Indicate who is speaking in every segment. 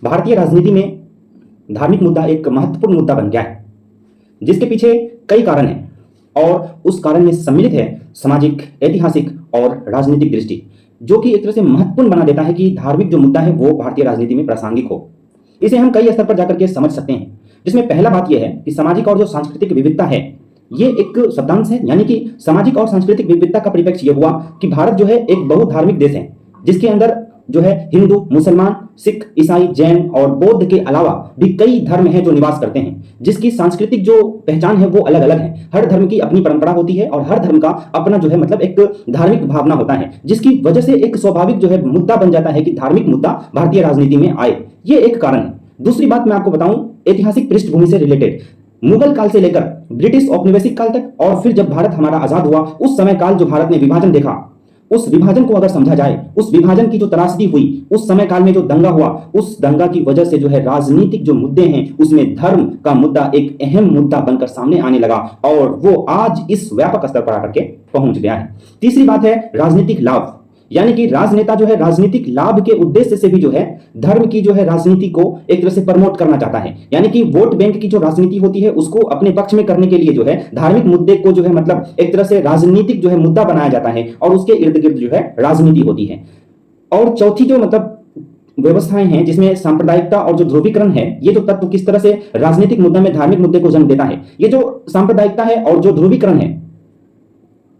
Speaker 1: भारतीय राजनीति में धार्मिक मुद्दा एक महत्वपूर्ण मुद्दा बन गया है, जिसके पीछे कई कारण हैं और उस कारण में सम्मिलित है सामाजिक, ऐतिहासिक और राजनीतिक दृष्टि, जो कि एक तरह से महत्वपूर्ण बना देता है कि धार्मिक जो मुद्दा है वो भारतीय राजनीति में प्रासंगिक हो। इसे हम कई स्तर पर जाकर के समझ सकते हैं, जिसमें पहला बात यह है कि सामाजिक और जो सांस्कृतिक विविधता है, ये एक शब्दांश है, यानी कि सामाजिक और सांस्कृतिक विविधता का परिप्रेक्ष्य ये हुआ कि भारत जो है एक बहुधार्मिक देश है, जिसके अंदर जो है हिंदू, मुसलमान, सिख, ईसाई, जैन और बौद्ध के अलावा भी कई धर्म हैं जो निवास करते हैं, जिसकी सांस्कृतिक जो पहचान है वो अलग अलग है। हर धर्म की अपनी परंपरा होती है और हर धर्म का अपना जो है मतलब एक धार्मिक भावना होता है, जिसकी वजह से एक स्वाभाविक जो है मुद्दा बन जाता है कि धार्मिक मुद्दा भारतीय राजनीति में आए। ये एक कारण है। दूसरी बात मैं आपको बताऊं, ऐतिहासिक पृष्ठभूमि से रिलेटेड, मुगल काल से लेकर ब्रिटिश औपनिवेशिक काल तक और फिर जब भारत हमारा आजाद हुआ उस समय काल जो भारत ने विभाजन देखा, उस विभाजन को अगर समझा जाए, उस विभाजन की जो त्रासदी हुई, उस समय काल में जो दंगा हुआ, उस दंगा की वजह से जो है राजनीतिक जो मुद्दे हैं उसमें धर्म का मुद्दा एक अहम मुद्दा बनकर सामने आने लगा और वो आज इस व्यापक स्तर पर आकर के पहुंच गया है। तीसरी बात है राजनीतिक लाभ, यानी कि राजनेता जो है राजनीतिक लाभ के उद्देश्य से भी जो है धर्म की जो है राजनीति को एक तरह से प्रमोट करना चाहता है, यानी कि वोट बैंक की जो राजनीति होती है उसको अपने पक्ष में करने के लिए जो है धार्मिक मुद्दे को जो है मतलब एक तरह से राजनीतिक जो है मुद्दा बनाया जाता है और उसके इर्द गिर्द जो है राजनीति होती है। और चौथी जो मतलब व्यवस्थाएं हैं जिसमें सांप्रदायिकता और जो ध्रुवीकरण है, ये जो तत्व किस तरह से राजनीतिक मुद्दा में धार्मिक मुद्दे को जन्म देता है। ये जो सांप्रदायिकता है और जो ध्रुवीकरण है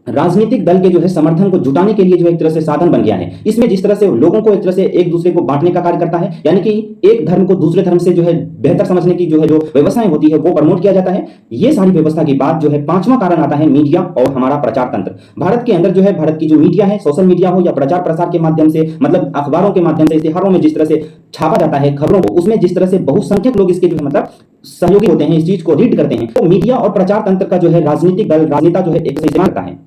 Speaker 1: राजनीतिक दल के जो है समर्थन को जुटाने के लिए जो एक तरह से साधन बन गया है। इसमें जिस तरह से लोगों को एक तरह से एक दूसरे को बांटने का कार्य करता है, यानी कि एक धर्म को दूसरे धर्म से जो है बेहतर समझने की जो है जो व्यवस्थाएं होती है वो प्रमोट किया जाता है। ये सारी व्यवस्था की बात जो है पांचवा कारण आता है मीडिया और हमारा प्रचार तंत्र। भारत के अंदर जो है भारत की जो मीडिया है, सोशल मीडिया हो या प्रचार प्रसार के माध्यम से, मतलब अखबारों के माध्यम से, इश्तिहारों में जिस तरह से छापा जाता है खबरों को, उसमें जिस तरह से बहुसंख्यक लोग इसके जो है मतलब सहयोगी होते हैं, इस चीज को रीड करते हैं, तो मीडिया और प्रचार तंत्र का जो है राजनीतिक दल, राजनेता जो है एक इस्तेमाल करता है,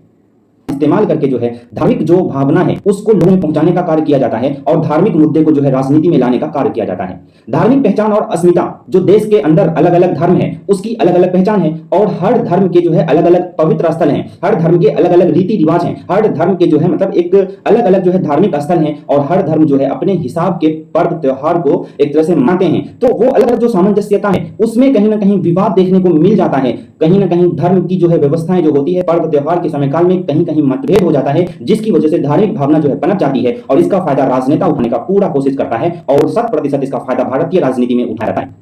Speaker 1: इस्तेमाल करके जो है धार्मिक जो भावना है उसको लोगों में पहुंचाने का कार्य किया जाता है और धार्मिक मुद्दे को जो है राजनीति में लाने का कार्य किया जाता है। धार्मिक पहचान और अस्मिता, जो देश के अंदर अलग अलग धर्म है उसकी अलग अलग पहचान है और हर धर्म के जो है अलग अलग पवित्र स्थल हैं, हर धर्म के अलग अलग रीति रिवाज हैं, हर धर्म के जो है मतलब एक अलग अलग जो है धार्मिक स्थल हैं और हर धर्म जो है अपने हिसाब के पर्व त्योहार को एक तरह से मनाते हैं। तो वो अलग अलग जो सामंजस्यता है उसमें कहीं ना कहीं विवाद देखने को मिल जाता है, कहीं ना कहीं धर्म की जो है व्यवस्थाएं जो होती है पर्व त्योहार के समय काल में कहीं कहीं मतभेद हो जाता है, जिसकी वजह से धार्मिक भावना जो है पनप जाती है और इसका फायदा राजनेता उठाने का पूरा कोशिश करता है और 100% इसका फायदा भारतीय राजनीति में उठाया जाता है।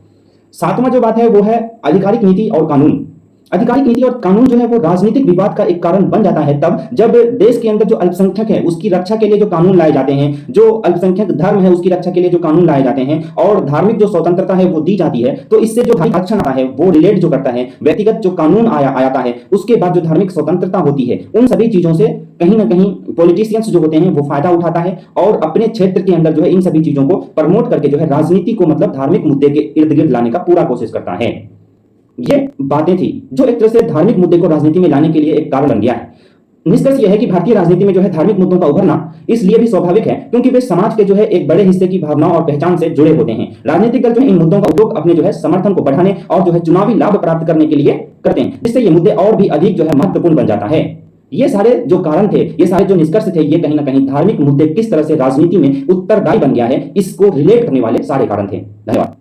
Speaker 1: सातवां जो बात है वो है आधिकारिक नीति और कानून। आधिकारिक नीति और कानून जो है वो राजनीतिक विवाद का एक कारण बन जाता है तब जब देश के अंदर जो अल्पसंख्यक है उसकी रक्षा के लिए जो कानून लाए जाते हैं, जो अल्पसंख्यक धर्म है उसकी रक्षा के लिए जो कानून लाए जाते हैं और धार्मिक जो स्वतंत्रता है वो दी जाती है, तो इससे जो आरक्षण आता है वो रिलेट जो करता है व्यक्तिगत जो कानून आता है उसके बाद जो धार्मिक स्वतंत्रता होती है, उन सभी चीजों से कहीं ना कहीं पॉलिटिशियंस जो होते हैं वो फायदा उठाता है और अपने क्षेत्र के अंदर जो है इन सभी चीजों को प्रमोट करके जो है राजनीति को मतलब धार्मिक मुद्दे के इर्द गिर्द लाने का पूरा कोशिश करता है। ये बातें थी जो एक तरह से धार्मिक मुद्दे को राजनीति में लाने के लिए एक कारण बन गया है। निष्कर्ष यह है कि भारतीय राजनीति में जो है धार्मिक मुद्दों का उभरना इसलिए भी स्वाभाविक है क्योंकि वे समाज के जो है एक बड़े हिस्से की भावना और पहचान से जुड़े होते हैं। राजनीतिक दल जो है इन मुद्दों का उपयोग अपने जो है समर्थन को बढ़ाने और जो है चुनावी लाभ प्राप्त करने के लिए करते हैं, जिससे ये मुद्दे और भी अधिक जो है महत्वपूर्ण बन जाता है। ये सारे जो कारण थे, ये सारे जो निष्कर्ष थे, ये कहीं ना कहीं धार्मिक मुद्दे किस तरह से राजनीति में उत्तरदायी बन गया है इसको रिलेट करने वाले सारे कारण थे। धन्यवाद।